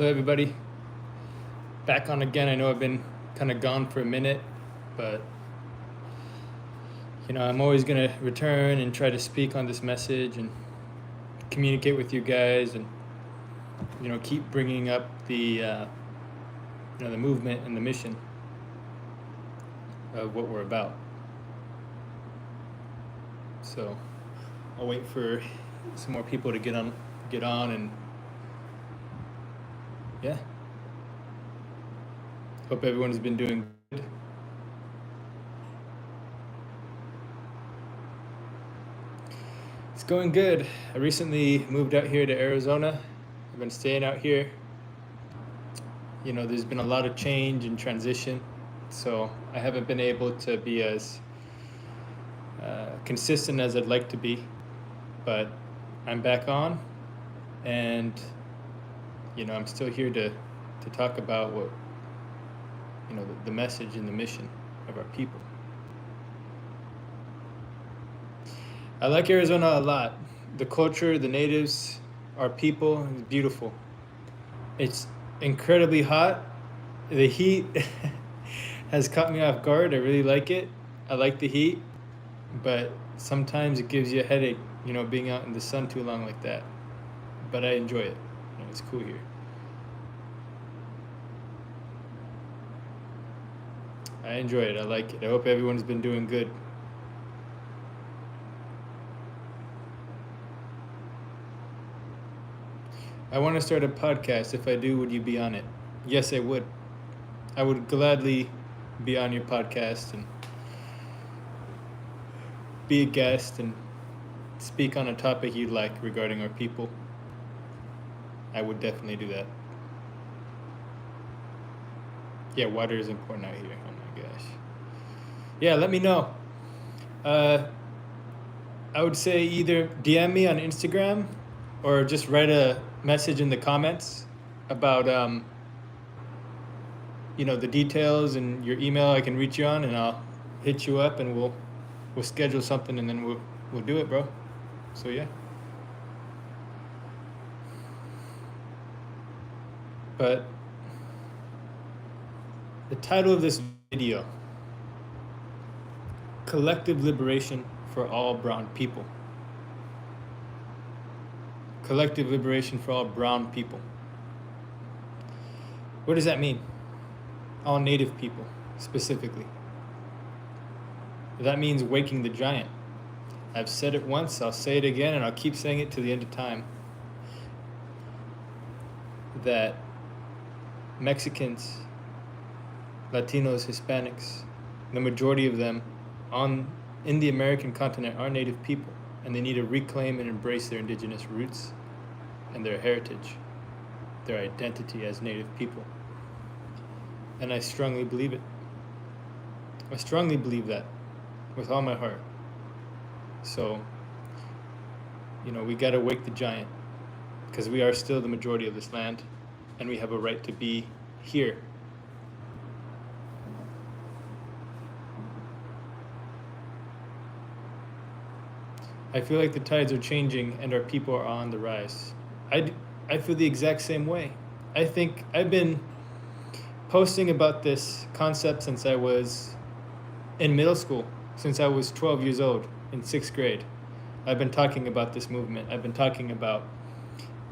Hello, everybody. Back on again. I know I've been kind of gone for a minute, but I'm always going to return and try to speak on this message and communicate with you guys, and keep bringing up the the movement and the mission of what we're about. So I'll wait for some more people to get on, and yeah. Hope everyone's been doing good. It's going good. I recently moved out here to Arizona. I've been staying out here. There's been a lot of change and transition, so I haven't been able to be as consistent as I'd like to be, but I'm back on, and I'm still here to talk about what the message and the mission of our people. I like Arizona a lot. The culture, the natives, our people, is beautiful. It's incredibly hot. The heat has caught me off guard. I really like it. I like the heat, but sometimes it gives you a headache, being out in the sun too long like that. But I enjoy it. It's cool here. I enjoy it. I like it. I hope everyone's been doing good. I want to start a podcast. If I do, would you be on it? Yes, I would. I would gladly be on your podcast and be a guest and speak on a topic you'd like regarding our people. I would definitely do that. Yeah, water is important out here. Oh my gosh. Yeah, let me know. I would say either DM me on Instagram or just write a message in the comments about the details and your email I can reach you on, and I'll hit you up and we'll schedule something, and then we'll do it, bro. So yeah. But the title of this video: Collective Liberation for All Brown People. Collective liberation for all brown people. What does that mean? All native people, specifically. That means waking the giant. I've said it once, I'll say it again, and I'll keep saying it to the end of time. That Mexicans, Latinos, Hispanics, the majority of them in the American continent are native people, and they need to reclaim and embrace their indigenous roots and their heritage, their identity as native people. And I strongly believe it. I strongly believe that with all my heart. So, we gotta wake the giant, because we are still the majority of this land, and we have a right to be here. I feel like the tides are changing and our people are on the rise. I feel the exact same way. I think I've been posting about this concept since I was in middle school, since I was 12 years old, in 6th grade. I've been talking about this movement. I've been talking about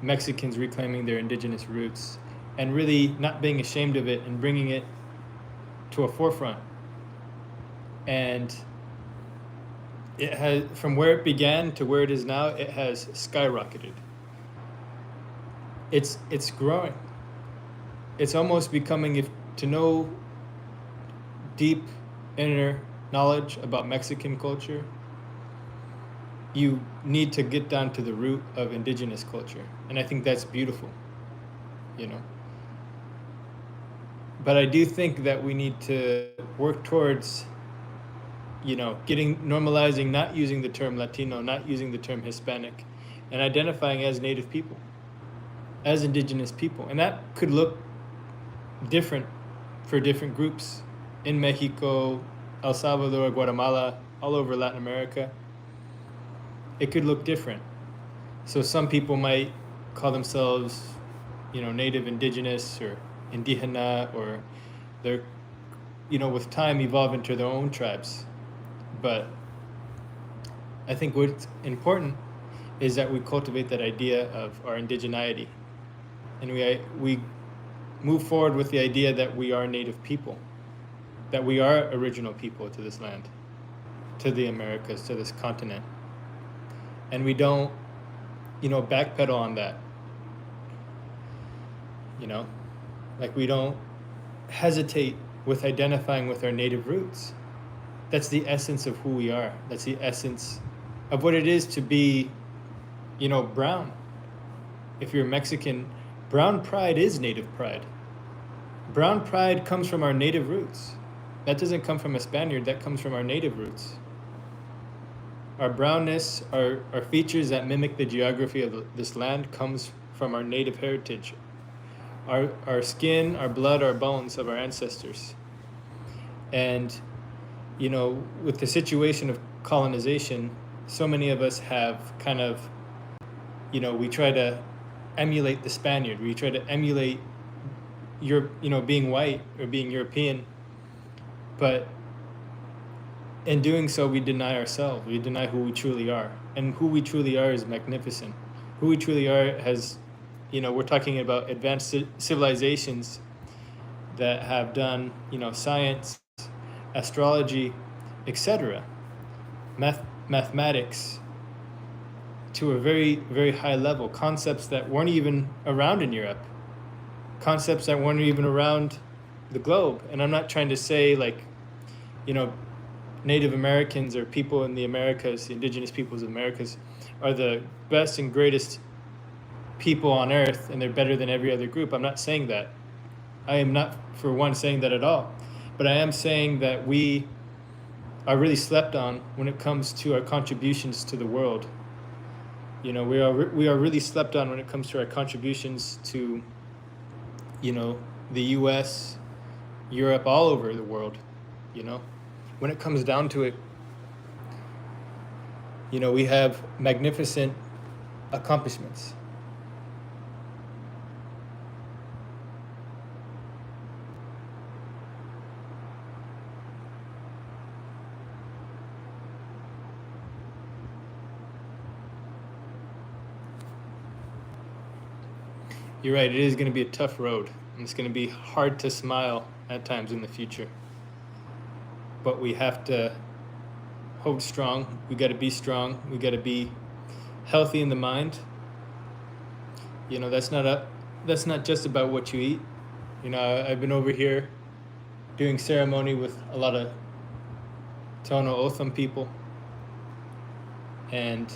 Mexicans reclaiming their indigenous roots and really not being ashamed of it and bringing it to a forefront. And it has, from where it began to where it is now, it has skyrocketed. It's growing. It's almost becoming, to know deep inner knowledge about Mexican culture, you need to get down to the root of indigenous culture. And I think that's beautiful, But I do think that we need to work towards normalizing not using the term Latino, not using the term Hispanic, and identifying as native people, as indigenous people. And that could look different for different groups in Mexico, El Salvador, Guatemala, all over Latin America. It could look different. So some people might call themselves native, indigenous, or indígena, or they're, with time evolve into their own tribes. But I think what's important is that we cultivate that idea of our indigeneity, and we move forward with the idea that we are native people, that we are original people to this land, to the Americas, to this continent, and we don't, backpedal on that. Like we don't hesitate with identifying with our native roots. That's the essence of who we are. That's the essence of what it is to be, brown. If you're Mexican, brown pride is native pride. Brown pride comes from our native roots. That doesn't come from a Spaniard, that comes from our native roots. Our brownness, our features that mimic the geography of this land comes from our native heritage. Our skin, our blood, our bones of our ancestors. And, with the situation of colonization, so many of us have kind of, we try to emulate the Spaniard. We try to emulate being white or being European. But in doing so, we deny ourselves. We deny who we truly are. And who we truly are is magnificent. Who we truly are has, we're talking about advanced civilizations that have done, science, astrology, etc., mathematics, to a very, very high level. Concepts that weren't even around in Europe. Concepts that weren't even around the globe. And I'm not trying to say Native Americans or people in the Americas, the indigenous peoples of the Americas, are the best and greatest people on earth and they're better than every other group. I'm not saying that. I am not, for one, saying that at all. But I am saying that we are really slept on when it comes to our contributions to the world. We are really slept on when it comes to our contributions to, the U.S., Europe, all over the world. When it comes down to it, we have magnificent accomplishments. You're right, it is going to be a tough road, and it's going to be hard to smile at times in the future. But we have to hold strong. We got to be strong. We got to be healthy in the mind. That's not just about what you eat. I've been over here doing ceremony with a lot of Tono Otham people and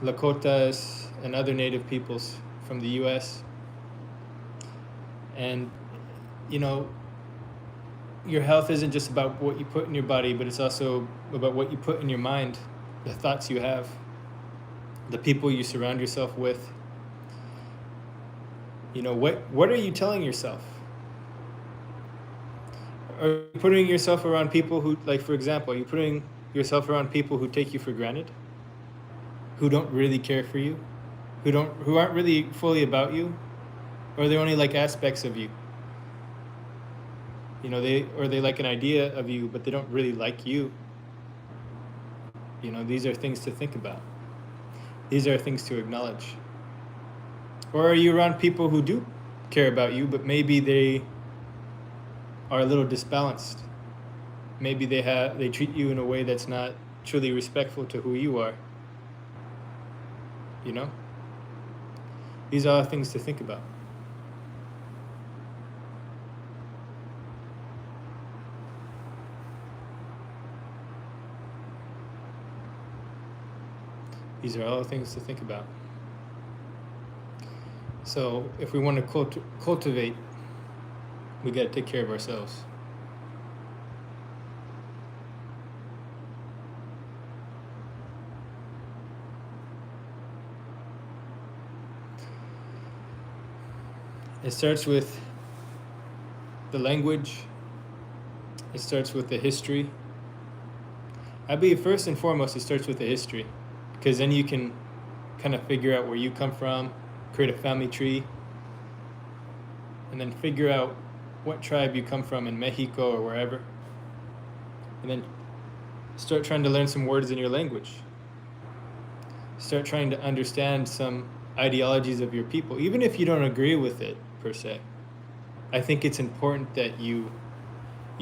Lakotas and other native peoples from the U.S. And, your health isn't just about what you put in your body, but it's also about what you put in your mind, the thoughts you have, the people you surround yourself with. What are you telling yourself? Are you putting yourself around people who, like, for example, are you putting yourself around people who take you for granted? Who don't really care for you? Who aren't really fully about you? Or they only like aspects of you? They like an idea of you, but they don't really like you. These are things to think about. These are things to acknowledge. Or are you around people who do care about you, but maybe they are a little disbalanced? Maybe they treat you in a way that's not truly respectful to who you are. These are all things to think about. These are all things to think about. So if we want to cultivate, we got to take care of ourselves. It starts with the language. It starts with the history. I believe first and foremost it starts with the history, because then you can kind of figure out where you come from, create a family tree, and then figure out what tribe you come from in Mexico or wherever, and then start trying to learn some words in your language. Start trying to understand some ideologies of your people, even if you don't agree with it per se. I think it's important that you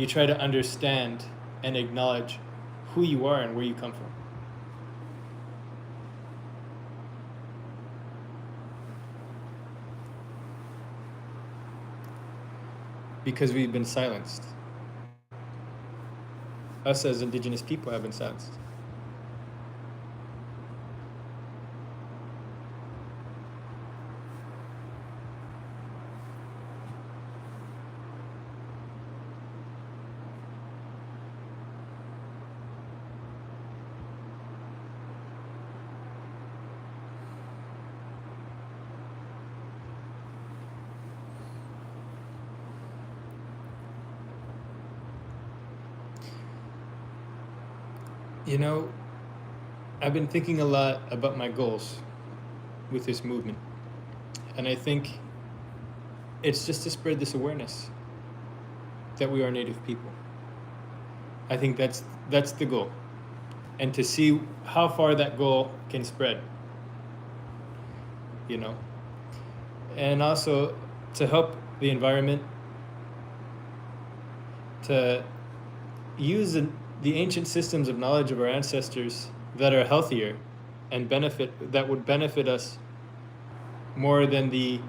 try to understand and acknowledge who you are and where you come from. Because we've been silenced. Us as indigenous people have been silenced. You know, I've been thinking a lot about my goals with this movement. And I think it's just to spread this awareness that we are Native people. I think that's the goal. And to see how far that goal can spread. You know? And also to help the environment, to use the ancient systems of knowledge of our ancestors that are healthier and that would benefit us more than the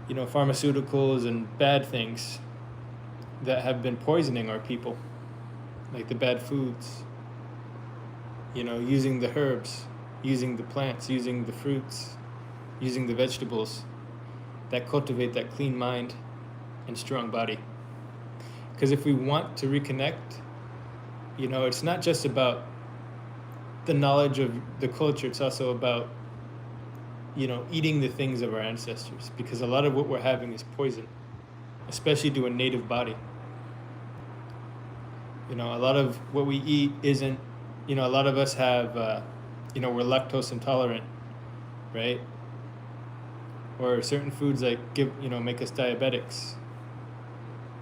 pharmaceuticals and bad things that have been poisoning our people, like the bad foods, using the herbs, using the plants, using the fruits, using the vegetables that cultivate that clean mind and strong body. Because if we want to reconnect, it's not just about the knowledge of the culture, it's also about, eating the things of our ancestors, because a lot of what we're having is poison, especially to a native body. A lot of what we eat isn't, a lot of us have, we're lactose intolerant, right? Or certain foods like make us diabetics.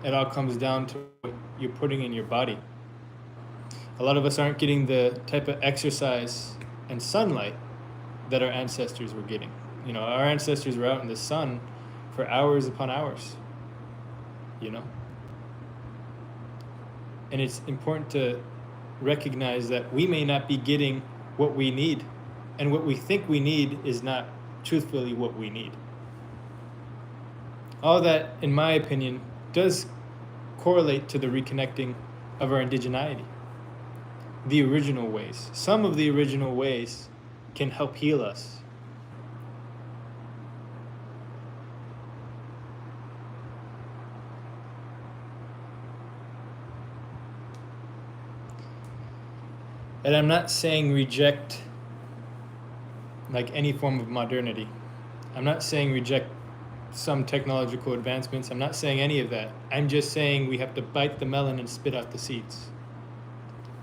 It all comes down to what you're putting in your body. A lot of us aren't getting the type of exercise and sunlight that our ancestors were getting. Our ancestors were out in the sun for hours upon hours, And it's important to recognize that we may not be getting what we need, and what we think we need is not truthfully what we need. All that, in my opinion, does correlate to the reconnecting of our indigeneity. The original ways. Some of the original ways can help heal us. And I'm not saying reject like any form of modernity. I'm not saying reject some technological advancements. I'm not saying any of that. I'm just saying we have to bite the melon and spit out the seeds.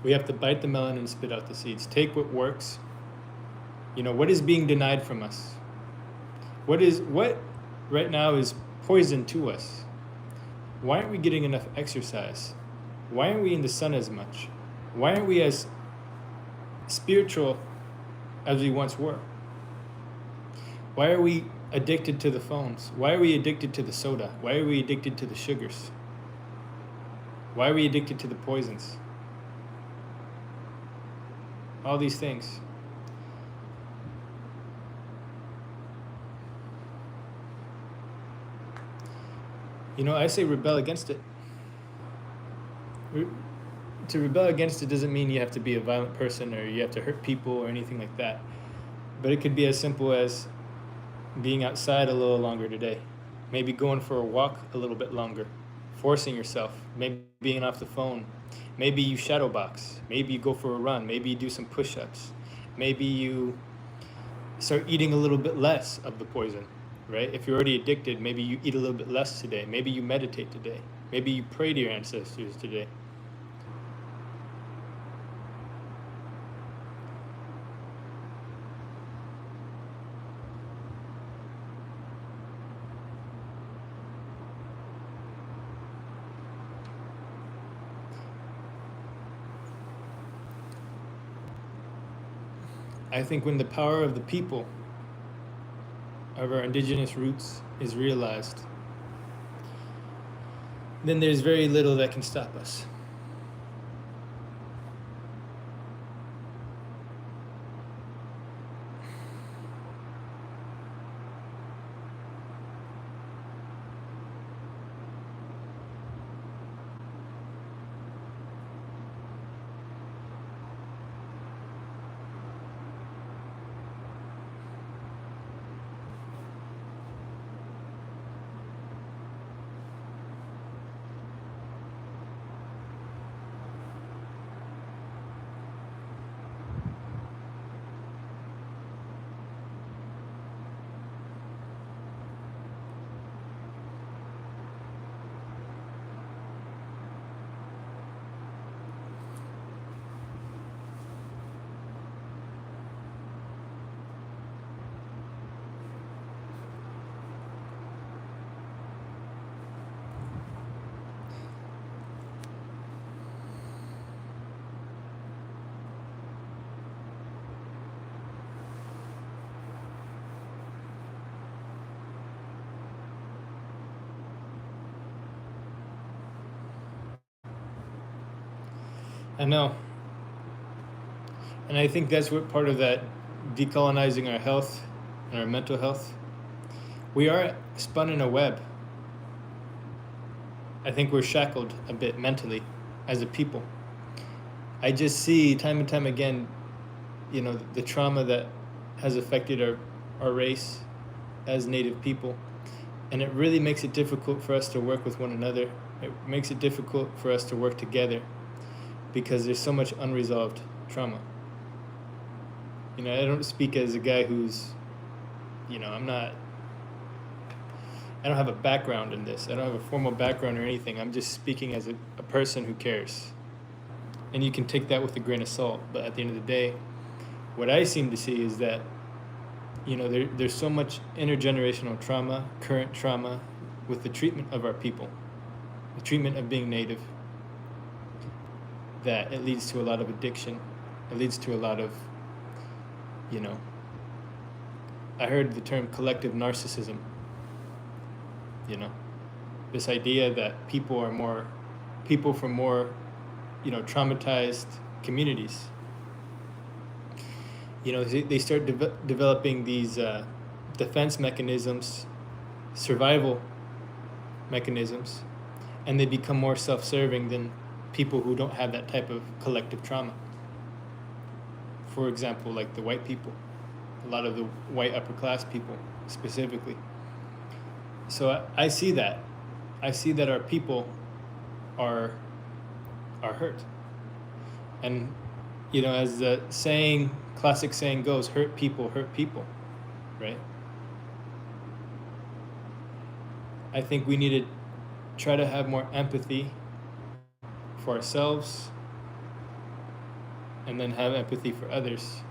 We have to bite the melon and spit out the seeds. Take what works. What is being denied from us? What right now is poison to us? Why aren't we getting enough exercise? Why aren't we in the sun as much? Why aren't we as spiritual as we once were? Why are we addicted to the phones? Why are we addicted to the soda? Why are we addicted to the sugars? Why are we addicted to the poisons? All these things. I say rebel against it. To rebel against it doesn't mean you have to be a violent person or you have to hurt people or anything like that. But it could be as simple as being outside a little longer today. Maybe going for a walk a little bit longer. Forcing yourself. Maybe being off the phone. Maybe you shadow box. Maybe you go for a run. Maybe you do some push-ups. Maybe you start eating a little bit less of the poison, right? If you're already addicted, maybe you eat a little bit less today. Maybe you meditate today. Maybe you pray to your ancestors today. I think when the power of the people, of our indigenous roots, is realized, then there's very little that can stop us. I know. And I think that's what part of that decolonizing our health and our mental health. We are spun in a web. I think we're shackled a bit mentally as a people. I just see time and time again, the trauma that has affected our race as Native people. And it really makes it difficult for us to work with one another. It makes it difficult for us to work together because there's so much unresolved trauma. I don't speak as a guy who's, I don't have a background in this. I don't have a formal background or anything. I'm just speaking as a person who cares. And you can take that with a grain of salt. But at the end of the day, what I seem to see is that, there's so much intergenerational trauma, current trauma, with the treatment of our people, the treatment of being Native, that it leads to a lot of addiction. It leads to a lot of, I heard the term collective narcissism. This idea that people from more, traumatized communities, they start developing these defense mechanisms, survival mechanisms, and they become more self-serving than people who don't have that type of collective trauma. For example, like the white people, a lot of the white upper class people specifically. So I see that. I see that our people are hurt. And, as the classic saying goes, hurt people, right? I think we need to try to have more empathy for ourselves and then have empathy for others.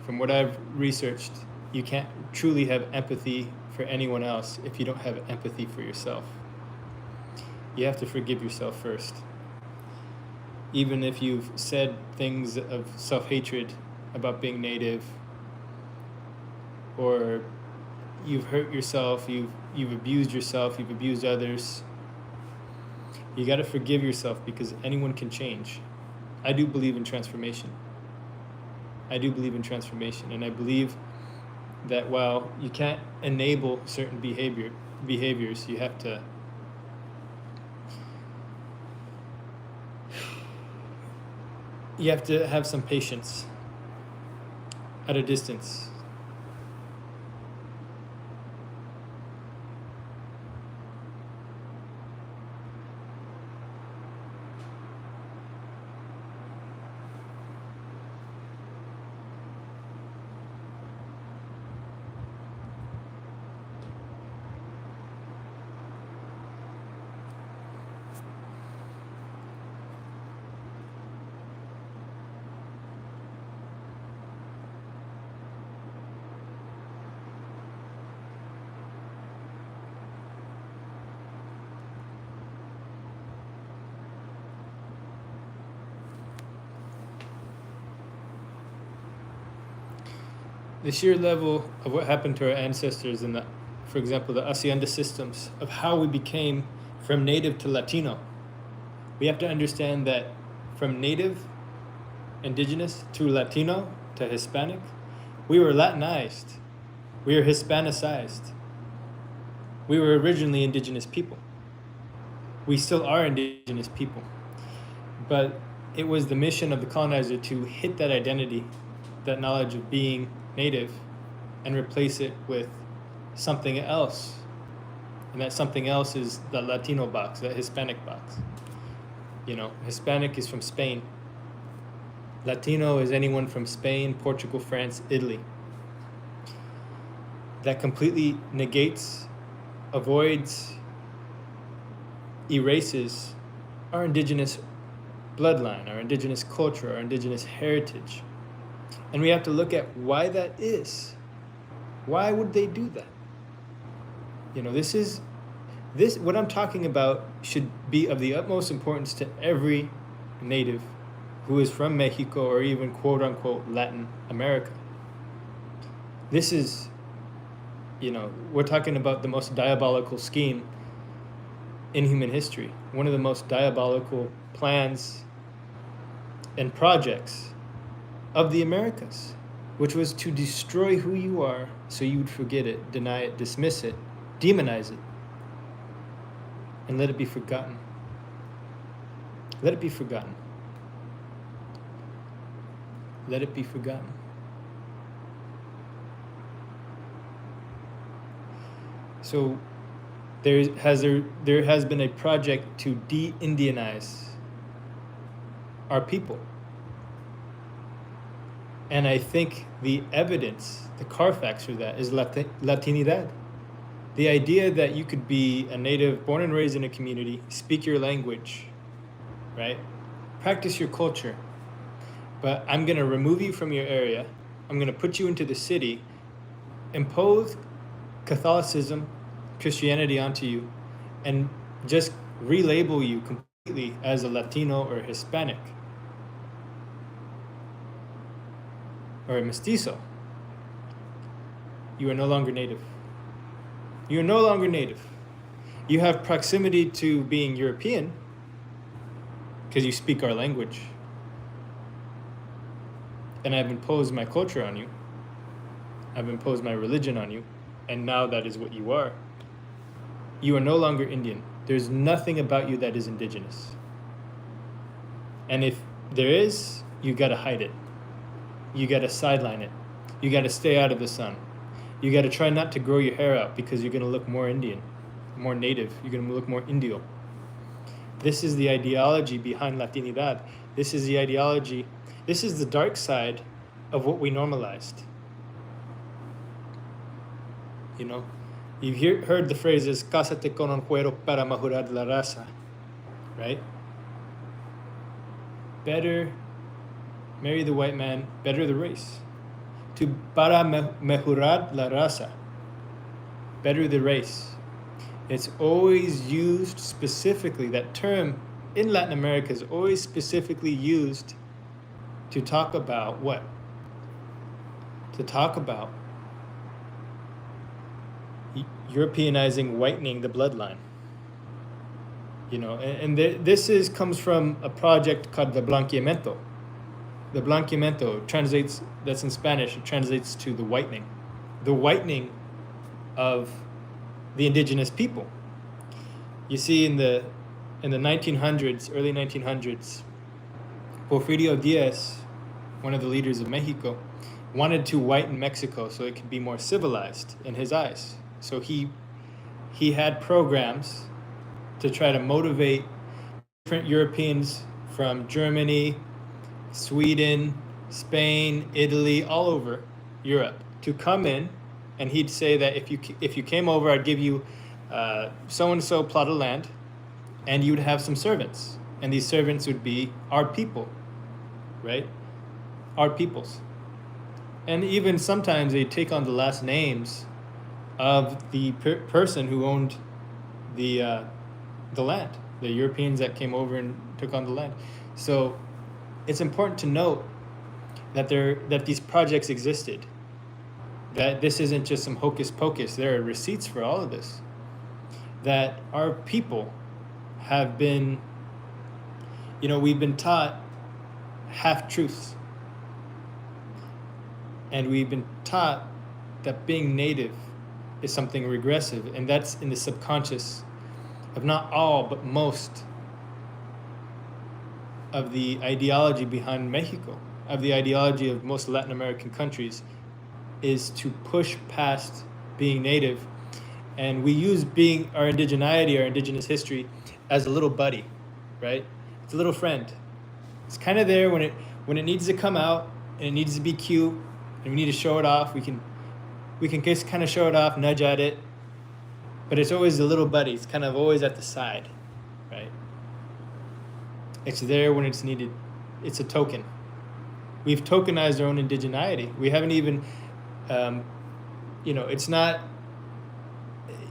From what I've researched, you can't truly have empathy for anyone else if you don't have empathy for yourself. You have to forgive yourself first. Even if you've said things of self-hatred about being Native, or you've hurt yourself, you've abused yourself, you've abused others, you got to forgive yourself because anyone can change. I do believe in transformation. And I believe that while you can't enable certain behaviors, you have to have some patience at a distance. the sheer level of what happened to our ancestors in the, for example, the Hacienda systems, of how we became from native to Latino. We have to understand that from native, indigenous, to Latino, to Hispanic, we were Latinized. We were Hispanicized. We were originally indigenous people. We still are indigenous people. But it was the mission of the colonizer to hit that identity, that knowledge of being native, and replace it with something else. And that something else is the Latino box, that Hispanic box. You know, Hispanic is from Spain. Latino is anyone from Spain, Portugal, France, Italy. That completely negates, avoids, erases our indigenous bloodline, our indigenous culture, our indigenous heritage. And we have to look at why that is. Why would they do that? You know, this what I'm talking about should be of the utmost importance to every native who is from Mexico or even quote unquote Latin America. This is, you know, we're talking about the most diabolical scheme in human history. One of the most diabolical plans and projects of the Americas, which was to destroy who you are so you would forget it, deny it, dismiss it, demonize it, and let it be forgotten. Let it be forgotten. Let it be forgotten. So there has been a project to de-Indianize our people. And I think the evidence, the Carfax for that is Latinidad. The idea that you could be a native, born and raised in a community, speak your language, right? Practice your culture. But I'm going to remove you from your area. I'm going to put you into the city, impose Catholicism, Christianity onto you, and just relabel you completely as a Latino or Hispanic or a mestizo. You are no longer native. You are no longer native. You have proximity to being European because you speak our language. And I've imposed my culture on you. I've imposed my religion on you. And now that is what you are. You are no longer Indian. There's nothing about you that is indigenous. And if there is, you gotta hide it. You gotta sideline it. You gotta stay out of the sun. You gotta try not to grow your hair out because you're gonna look more Indian, more native. You're gonna look more Indio. This is the ideology behind Latinidad. This is the ideology. This is the dark side of what we normalized. You know, you've heard the phrases, "Cásate con un cuero para mejorar la raza," right? Better marry the white man, better the race. Para mejorar la raza, better the race. It's always used specifically, that term in Latin America is always specifically used to talk about what? To talk about Europeanizing, whitening the bloodline. You know, and this comes from a project called the blanqueamiento. The blanqueamiento translates, that's in Spanish, it translates to the whitening of the indigenous people. You see, in the 1900s, early 1900s, Porfirio Diaz, one of the leaders of Mexico, wanted to whiten Mexico so it could be more civilized in his eyes. So he had programs to try to motivate different Europeans from Germany, Sweden, Spain, Italy, all over Europe to come in, and he'd say that if you came over, I'd give you so-and-so plot of land, and you would have some servants, and these servants would be our people, right? Our peoples. And even sometimes they take on the last names of the person who owned the land, the Europeans that came over and took on the land. So it's important to note that these projects existed. that this isn't just some hocus pocus. There are receipts for all of this. That our people have been, we've been taught half truths. And we've been taught that being native is something regressive, and that's in the subconscious of not all, but most of the ideology behind Mexico, of the ideology of most Latin American countries, is to push past being native. And we use being our indigeneity, our indigenous history, as a little buddy, right? It's a little friend. It's kind of there when it needs to come out and it needs to be cute and we need to show it off. We can just kind of show it off, nudge at it, but it's always a little buddy. It's kind of always at the side, right? It's there when it's needed. It's a token. We've tokenized our own indigeneity. We haven't even, it's not.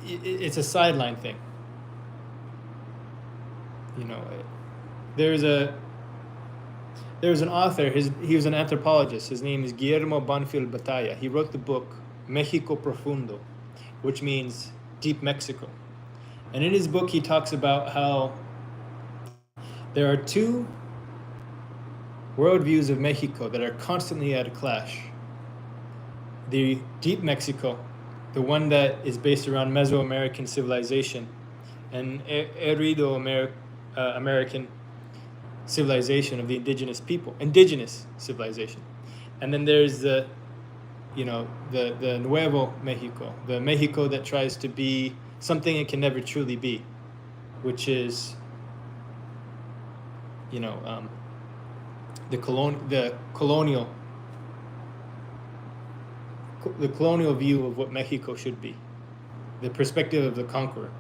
It's a sideline thing. There was an author. He was an anthropologist. His name is Guillermo Banfield Batalla. He wrote the book Mexico Profundo, which means deep Mexico. And in his book, he talks about how there are two worldviews of Mexico that are constantly at a clash. The deep Mexico, the one that is based around Mesoamerican civilization, and American civilization of the indigenous people, indigenous civilization. And then there's the Nuevo Mexico, the Mexico that tries to be something it can never truly be, which is, the colonial view of what Mexico should be, the perspective of the conqueror.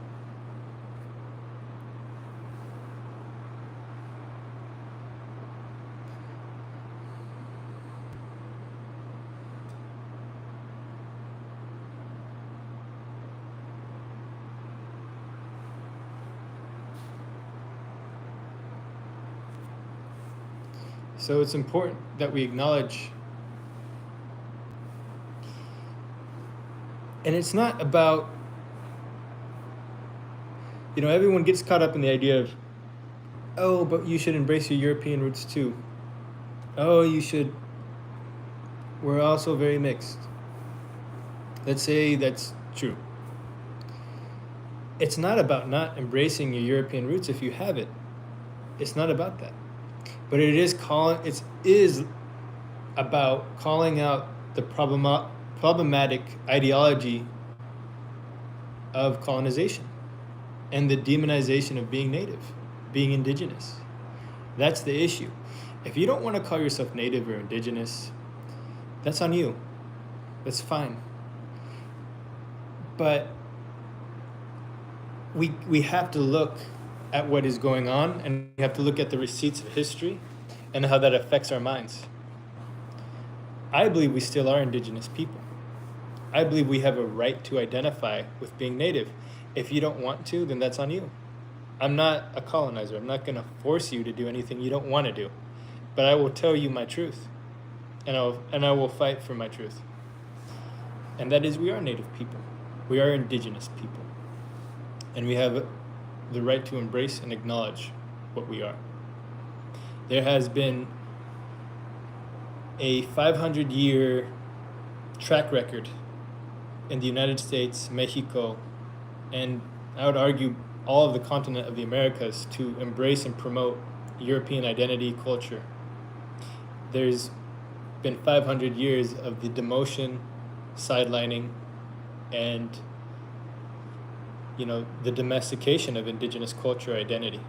So it's important that we acknowledge, and it's not about, everyone gets caught up in the idea of, oh, but you should embrace your European roots too. Oh, we're also very mixed. Let's say that's true. It's not about not embracing your European roots if you have it. It's not about that. But it is about calling out the problematic ideology of colonization and the demonization of being native, being indigenous. That's the issue. If you don't want to call yourself native or indigenous, that's on you. That's fine. But we have to look at what is going on, and we have to look at the receipts of history and how that affects our minds. I believe we still are indigenous people. I believe we have a right to identify with being native. If you don't want to, then that's on you. I'm not a colonizer. I'm not going to force you to do anything you don't want to do. But I will tell you my truth, and I will fight for my truth. And that is, we are native people. We are indigenous people. And we have the right to embrace and acknowledge what we are. There has been a 500-year track record in the United States, Mexico, and I would argue all of the continent of the Americas to embrace and promote European identity, culture. There's been 500 years of the demotion, sidelining, and the domestication of indigenous culture identity.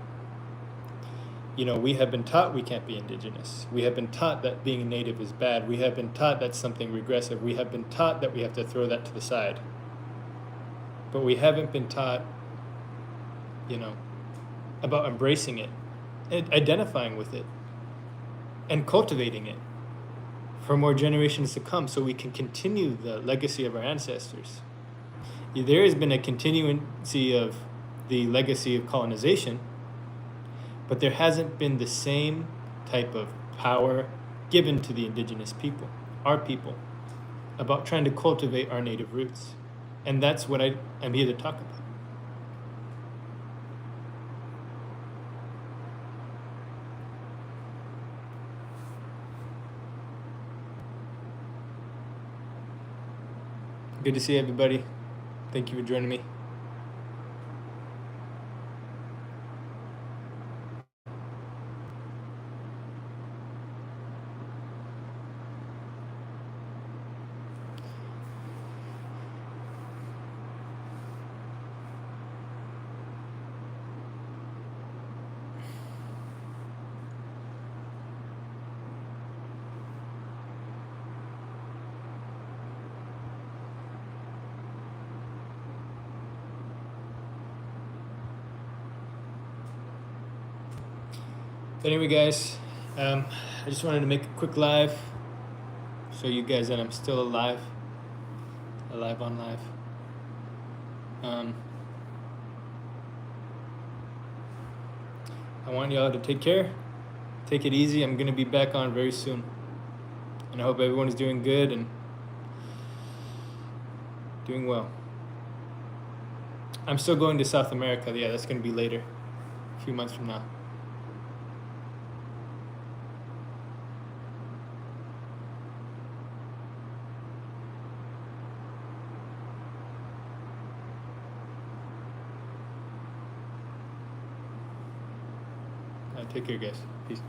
We have been taught we can't be indigenous. We have been taught that being native is bad. We have been taught that's something regressive. We have been taught that we have to throw that to the side. But we haven't been taught, about embracing it, and identifying with it, and cultivating it for more generations to come so we can continue the legacy of our ancestors. There has been a continuancy of the legacy of colonization, but there hasn't been the same type of power given to the indigenous people, our people. about trying to cultivate our native roots. And that's what I'm here to talk about. Good to see everybody. Thank you for joining me. Anyway, guys, I just wanted to make a quick live, show you guys that I'm still alive on live. I want y'all to take care, take it easy. I'm gonna be back on very soon, and I hope everyone is doing good and doing well. I'm still going to South America. Yeah, that's gonna be later, a few months from now. Take care, guys. Peace.